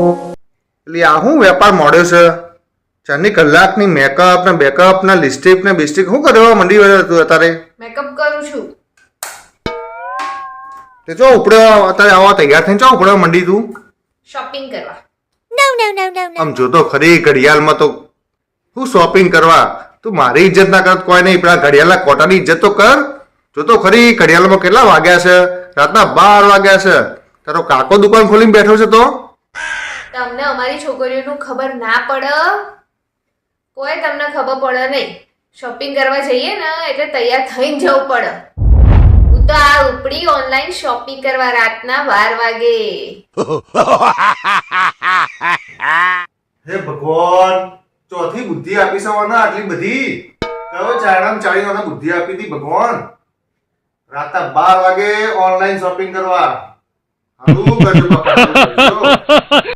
એટલે આ શું વેપાર મોડ્યો છે? 4 કલાકની મેકઅપ ને બેકઅપ ને લિપસ્ટિક ને બિસ્ટિક શું કરવા મંડી વળ્યો તું અત્યારે? મેકઅપ કરું છું. તે જો ઉપડ્યો અત્યારે આવા તૈયાર થઈને ચો ઉપડ્યો મંડી તું? શોપિંગ કરવા. આમ જોતો ખરી ઘડિયાળમાં તો શું શોપિંગ કરવા? તું મારી ઇજ્જત ના કર કોઈ નહીં, પેલા ઘડિયાળના કોટાની ઇજ્જત તો કર. જોતો ખરી ઘડિયાળમાં કેટલા વાગ્યા છે? રાતના 12 વાગ્યા છે. તારો કાકો દુકાન ખોલીને બેઠો છે તો તમને અમારી છોકરીઓનું ખબર ના પડે? કોઈ તમને ખબર પડે નહીં. શોપિંગ કરવા જઈએ ને એટલે તૈયાર થઈને જવું પડે. હું તો આ ઉપડી ઓનલાઈન શોપિંગ કરવા રાતના 12 વાગે. હે ભગવાન, ચોથી બુદ્ધિ આપી સવાના આટલી બધી? કયો ચારણામ ચાળીનો બુદ્ધિ આપી હતી ભગવાન? રાતના 12 વાગે ઓનલાઈન શોપિંગ કરવા. હારું કરજો બાપા.